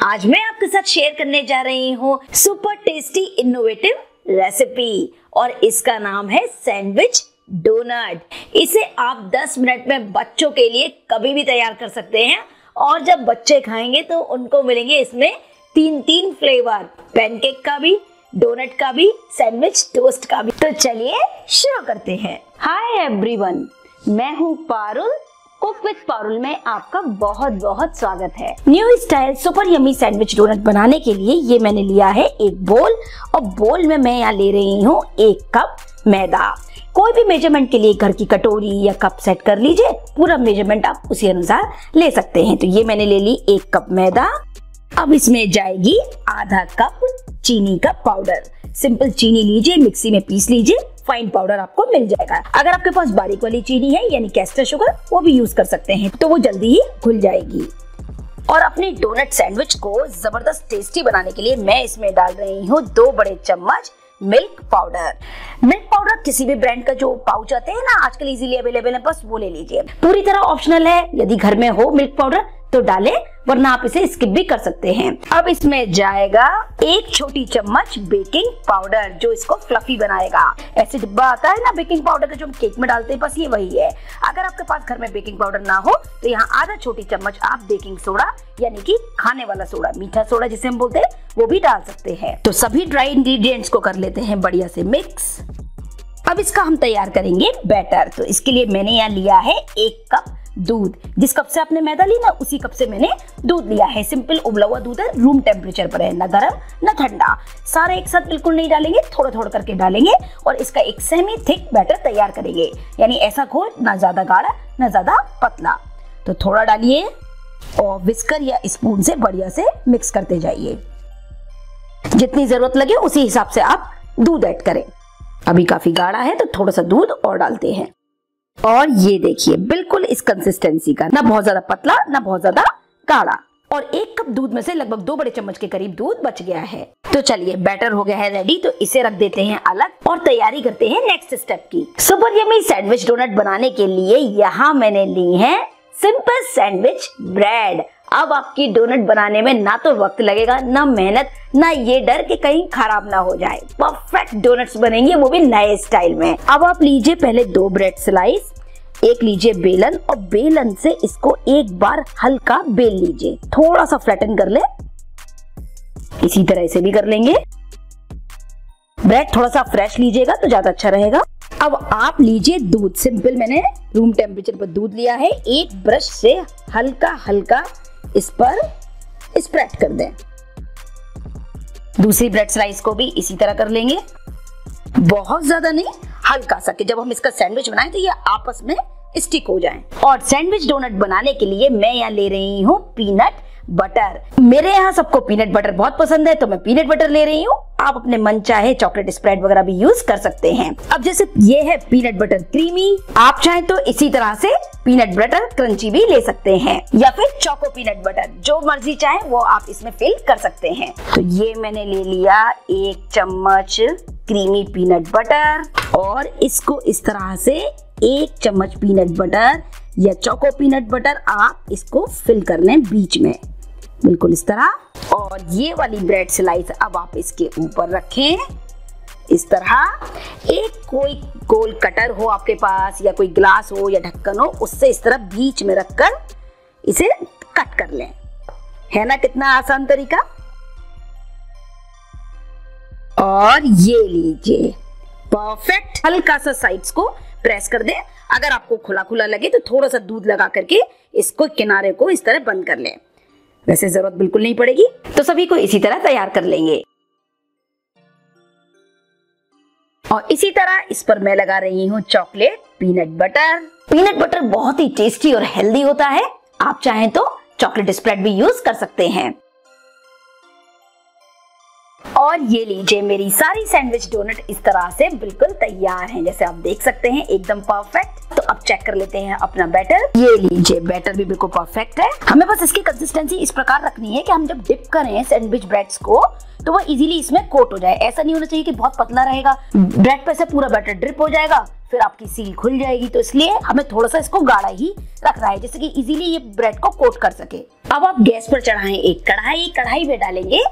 आज मैं आपके साथ शेयर करने जा रही हूँ सुपर टेस्टी इनोवेटिव रेसिपी और इसका नाम है सैंडविच डोनट। इसे आप 10 मिनट में बच्चों के लिए कभी भी तैयार कर सकते हैं और जब बच्चे खाएंगे तो उनको मिलेंगे इसमें 3 फ्लेवर, पैनकेक का भी, डोनट का भी, सैंडविच टोस्ट का भी। तो चलिए शुरू करते हैं। हाय एवरीवन, मैं हूँ पारुल। कुक विद पारुल में आपका बहुत बहुत स्वागत है। New style super yummy sandwich donut बनाने के लिए ये मैंने लिया है एक बोल और बोल में मैं यहाँ ले रही हूँ 1 कप मैदा। कोई भी मेजरमेंट के लिए घर की कटोरी या कप सेट कर लीजिए, पूरा मेजरमेंट आप उसी अनुसार ले सकते हैं। तो ये मैंने ले ली 1 कप मैदा। अब इसमें जाएगी आधा कप चीनी का पाउडर। सिंपल चीनी लीजिए, मिक्सी में पीस लीजिए, फाइन पाउडर आपको मिल जाएगा। अगर आपके पास बारीक वाली चीनी है यानी कैस्टर शुगर, वो भी यूज कर सकते हैं, तो वो जल्दी ही घुल जाएगी। और अपनी डोनट सैंडविच को जबरदस्त टेस्टी बनाने के लिए मैं इसमें डाल रही हूँ 2 बड़े चम्मच मिल्क पाउडर। मिल्क पाउडर किसी भी ब्रांड का जो पाउच आते हैं ना, आजकल इजीली अवेलेबल है, बस वो ले लीजिए। पूरी तरह ऑप्शनल है, यदि घर में हो मिल्क पाउडर तो डालें, वरना आप इसे स्किप भी कर सकते हैं। अब इसमें जाएगा 1 छोटी चम्मच बेकिंग पाउडर जो इसको फ्लफी बनाएगा। ऐसे डिब्बा आता है ना बेकिंग पाउडर का जो हम केक में डालते हैं, बस ये वही है। अगर आपके पास घर में बेकिंग पाउडर ना हो तो यहाँ आधा छोटी चम्मच आप बेकिंग सोडा यानी कि खाने वाला सोडा, मीठा सोडा जिसे हम बोलते हैं, वो भी डाल सकते हैं। तो सभी ड्राई इंग्रेडिएंट्स को कर लेते हैं बढ़िया से मिक्स। अब इसका हम तैयार करेंगे बैटर। तो इसके लिए मैंने यहाँ लिया है 1 कप दूध। जिस कप से आपने मैदा ली ना, उसी कप से मैंने दूध लिया है। सिंपल उबला हुआ दूध है, रूम टेम्परेचर पर है, ना गर्म ना ठंडा। सारे एक साथ बिल्कुल नहीं डालेंगे, थोड़ा थोड़ा करके डालेंगे और इसका एक सेमी थिक बैटर तैयार करेंगे। यानी ऐसा घोल ना ज्यादा गाढ़ा ना ज्यादा पतला। तो थोड़ा डालिए और विस्कर या स्पून से बढ़िया से मिक्स करते जाइए। जितनी जरूरत लगे उसी हिसाब से आप दूध ऐड करें। अभी काफी गाढ़ा है तो थोड़ा सा दूध और डालते हैं। और ये देखिए बिल्कुल इस कंसिस्टेंसी का, ना बहुत ज्यादा पतला ना बहुत ज्यादा गाढ़ा। और 1 कप दूध में से लगभग 2 बड़े चम्मच के करीब दूध बच गया है। तो चलिए बैटर हो गया है रेडी, तो इसे रख देते हैं अलग और तैयारी करते हैं नेक्स्ट स्टेप की। सुपर यमी सैंडविच डोनट बनाने के लिए यहाँ मैंने ली है सिंपल सैंडविच ब्रेड। अब आपकी डोनट बनाने में ना तो वक्त लगेगा, ना मेहनत, ना ये डर कि कहीं खराब ना हो जाए। परफेक्ट डोनट्स बनेंगे, वो भी नए स्टाइल में। अब आप लीजिए पहले 2 ब्रेड स्लाइस, एक लीजिए बेलन और बेलन से इसको एक बार हल्का बेल लीजिए। थोड़ा सा फ्लैटन कर ले, इसी तरह से भी कर लेंगे। ब्रेड थोड़ा सा फ्रेश लीजिएगा तो ज्यादा अच्छा रहेगा। अब आप लीजिए दूध। सिंपल मैंने रूम टेम्परेचर पर दूध लिया है। एक ब्रश से हल्का हल्का इस पर स्प्रेड कर दें। दूसरी ब्रेड स्लाइस को भी इसी तरह कर लेंगे, बहुत ज्यादा नहीं, हल्का सा, कि जब हम इसका सैंडविच बनाएं तो ये आपस में स्टिक हो जाएं। और सैंडविच डोनट बनाने के लिए मैं यहाँ ले रही हूँ पीनट बटर। मेरे यहाँ सबको पीनट बटर बहुत पसंद है तो मैं पीनट बटर ले रही हूँ। आप अपने मन चाहे चॉकलेट स्प्रेड वगैरह भी यूज कर सकते हैं। अब जैसे ये है पीनट बटर क्रीमी, आप चाहे तो इसी तरह से पीनट बटर क्रंची भी ले सकते हैं, या फिर चोको पीनट बटर, जो मर्जी चाहे वो आप इसमें फिल कर सकते हैं। तो ये मैंने ले लिया 1 चम्मच क्रीमी पीनट बटर और इसको इस तरह से 1 चम्मच पीनट बटर या चोको पीनट बटर आप इसको फिल कर लें बीच में, बिल्कुल इस तरह। और ये वाली ब्रेड स्लाइस अब आप इसके ऊपर रखें इस तरह। एक कोई गोल कटर हो आपके पास या कोई ग्लास हो या ढक्कन हो, उससे इस तरह बीच में रखकर इसे कट कर लें। है ना कितना आसान तरीका। और ये लीजिए परफेक्ट। हल्का सा साइड्स को प्रेस कर दें। अगर आपको खुला खुला लगे तो थोड़ा सा दूध लगा करके इसको किनारे को इस तरह बंद कर लें। वैसे जरूरत बिल्कुल नहीं पड़ेगी। तो सभी को इसी तरह तैयार कर लेंगे। और इसी तरह इस पर मैं लगा रही हूँ chocolate peanut butter. Peanut butter बहुत ही टेस्टी और हेल्दी होता है। आप चाहें तो चॉकलेट स्प्रेड भी यूज कर सकते हैं। और ये लीजिए मेरी सारी सैंडविच डोनट इस तरह से बिल्कुल तैयार हैं, जैसे आप देख सकते हैं एकदम परफेक्ट। तो अब चेक कर लेते हैं अपना बैटर। ये लीजिए बैटर भी बिल्कुल परफेक्ट है। हमें बस इसकी कंसिस्टेंसी इस प्रकार रखनी है कि हम जब डिप करें सैंडविच ब्रेड्स को तो वो इजीली इसमें कोट हो जाए। ऐसा नहीं होना चाहिए कि बहुत पतला रहेगा, ब्रेड पे से पूरा बैटर ड्रिप हो जाएगा, फिर आपकी सील खुल जाएगी। तो इसलिए हमें थोड़ा सा इसको गाढ़ा ही रखना है, जिससे कि इजीली ये ब्रेड को कोट कर सके। अब आप गैस पर चढ़ाएं एक कढ़ाई, कढ़ाई में डालेंगे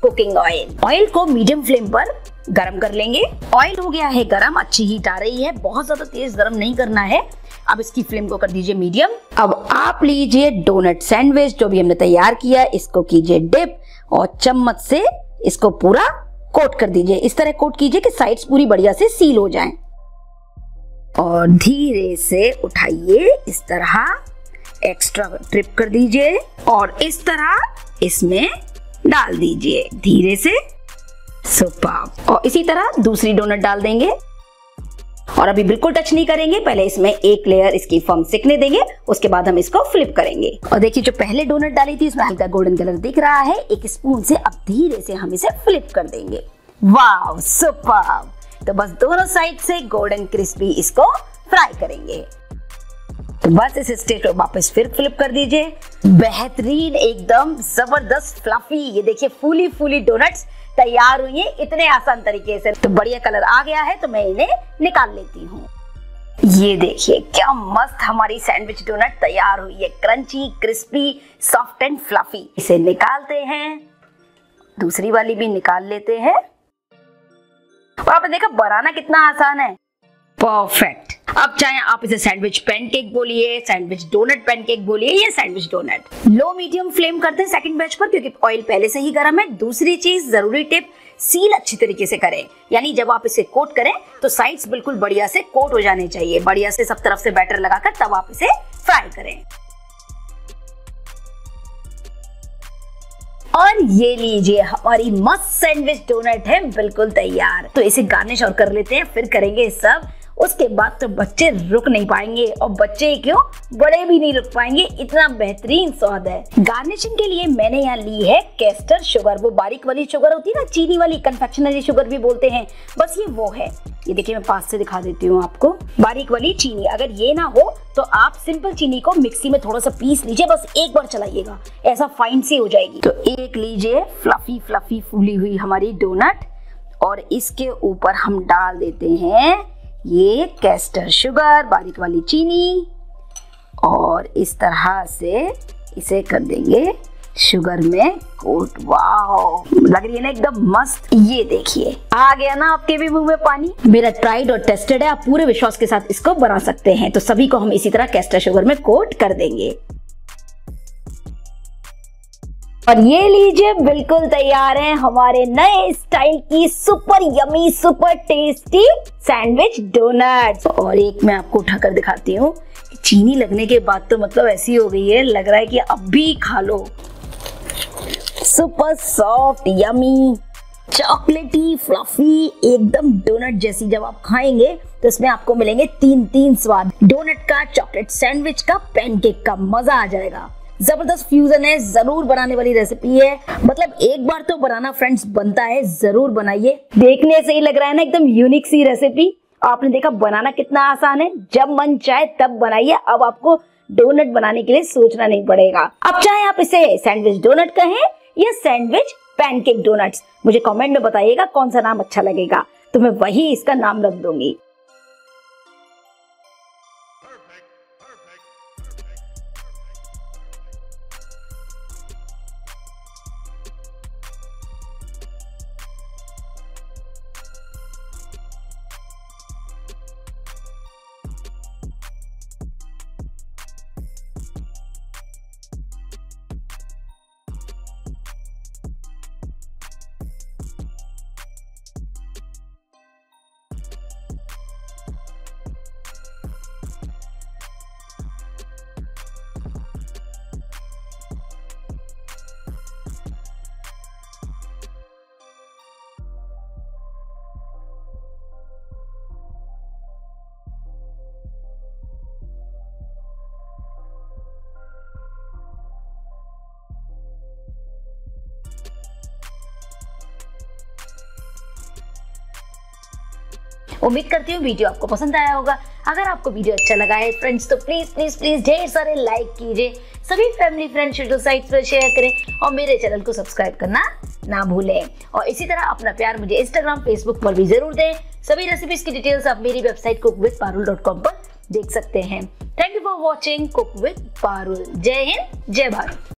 कुकिंग ऑयल। ऑयल को मीडियम फ्लेम पर गरम कर लेंगे। ऑयल हो गया है गरम, अच्छी हीट आ रही है, बहुत ज्यादा तेज गरम नहीं करना है। अब इसकी फ्लेम को कर दीजिए मीडियम। अब आप लीजिए डोनट सैंडविच जो भी हमने तैयार किया, इसको कीजिए डिप और चम्मच से इसको पूरा कोट कर दीजिए। इस तरह कोट कीजिए कि साइड्स पूरी बढ़िया से सील हो जाएं। और धीरे से उठाइए, इस तरह एक्स्ट्रा ट्रिप कर दीजिए और इस तरह इसमें डाल दीजिए धीरे से। सुपर्ब। और इसी तरह दूसरी डोनट डाल देंगे और अभी बिल्कुल टच नहीं करेंगे, पहले इसमें एक लेयर इसकी फर्म सिकने देंगे, उसके बाद हम इसको फ्लिप करेंगे। और देखिए जो पहले डोनट डाली थी उसमें हल्का गोल्डन कलर दिख रहा है, एक स्पून से अब धीरे से हम इसे फ्लिप कर देंगे। वाव सुपर्ब। तो बस दोनों साइड से गोल्डन क्रिस्पी इसको फ्राई करेंगे। तो बस इस स्टेज पर वापस फिर फ्लिप कर दीजिए। बेहतरीन एकदम जबरदस्त फ्लफी, ये देखिए फूली फूली डोनट्स तैयार हुई है इतने आसान तरीके से। तो बढ़िया कलर आ गया है, तो मैं इन्हें निकाल लेती हूँ। ये देखिए क्या मस्त हमारी सैंडविच डोनट तैयार हुई है, crunchy crispy soft and fluffy. इसे निकालते हैं, दूसरी वाली भी निकाल लेते हैं। और आपने देखा बनाना कितना आसान है, परफेक्ट। अब चाहे आप इसे सैंडविच पैनकेक बोलिए, सैंडविच डोनट पैनकेक बोलिए या सैंडविच डोनट। लो मीडियम फ्लेम करते हैं सेकंड बैच पर, क्योंकि ऑयल पहले से ही गर्म है। दूसरी चीज जरूरी टिप, सील अच्छी तरीके से करें, यानी जब आप इसे कोट करें तो साइड्स बिल्कुल बढ़िया से कोट हो जाने चाहिए। बढ़िया से सब तरफ से बैटर लगाकर तब आप इसे फ्राई करें। और ये लीजिए हमारी मस्त सैंडविच डोनट है बिल्कुल तैयार। तो इसे गार्निश और कर लेते हैं, फिर करेंगे सब। उसके बाद तो बच्चे रुक नहीं पाएंगे, और बच्चे क्यों बड़े भी नहीं रुक पाएंगे, इतना बेहतरीन स्वाद है। गार्निशिंग के लिए मैंने यहाँ ली है कैस्टर शुगर, वो बारीक वाली शुगर होती है ना, चीनी वाली, कन्फेक्शनरी शुगर भी बोलते हैं, बस ये वो है। ये देखिए मैं पास से दिखा देती हूँ आपको, बारीक वाली चीनी। अगर ये ना हो तो आप सिंपल चीनी को मिक्सी में थोड़ा सा पीस लीजिए, बस एक बार चलाइएगा, ऐसा फाइन सी हो जाएगी। तो एक लीजिए फ्लफी फ्लफी फूली हुई हमारी डोनट, और इसके ऊपर हम डाल देते हैं ये कैस्टर शुगर, बारीक वाली चीनी, और इस तरह से इसे कर देंगे शुगर में कोट। वाओ लग रही है ना एकदम मस्त। ये देखिए आ गया ना आपके भी मुंह में पानी। मेरा ट्राइड और टेस्टेड है, आप पूरे विश्वास के साथ इसको बना सकते हैं। तो सभी को हम इसी तरह कैस्टर शुगर में कोट कर देंगे। और ये लीजिए बिल्कुल तैयार है हमारे नए स्टाइल की super yummy super tasty sandwich donuts. और एक मैं आपको उठाकर दिखाती हूँ, चीनी लगने के बाद तो मतलब ऐसी हो गई है, लग रहा है कि अब भी खा लो। सुपर सॉफ्ट यमी चॉकलेटी फ्लफी एकदम डोनट जैसी जब आप खाएंगे तो इसमें आपको मिलेंगे तीन स्वाद, डोनट का, चॉकलेट सैंडविच का, पैनकेक का, मजा आ जाएगा। जबरदस्त फ्यूजन है, जरूर बनाने वाली रेसिपी है, मतलब एक बार तो बनाना फ्रेंड्स बनता है, जरूर बनाइए। देखने से ही लग रहा है ना एकदम यूनिक सी रेसिपी। आपने देखा बनाना कितना आसान है, जब मन चाहे तब बनाइए। अब आपको डोनट बनाने के लिए सोचना नहीं पड़ेगा। अब चाहे आप इसे सैंडविच डोनट कहें या सैंडविच पैनकेक डोनट्स, मुझे कमेंट में बताइएगा कौन सा नाम अच्छा लगेगा, तो मैं वही इसका नाम रख दूंगी। उम्मीद करती हूँ वीडियो आपको पसंद आया होगा। अगर आपको वीडियो अच्छा लगा है फ्रेंड्स तो प्लीज प्लीज प्लीज ढेर सारे लाइक कीजिए, सभी फैमिली फ्रेंड सोशल साइट्स पर शेयर करें और मेरे चैनल को सब्सक्राइब करना ना भूलें। और इसी तरह अपना प्यार मुझे इंस्टाग्राम, फेसबुक पर भी जरूर दें। सभी रेसिपीज की डिटेल्स आप मेरी वेबसाइट cookwithparul.com पर देख सकते हैं। Thank you for watching cook with Parul. जय हिंद, जय भारत।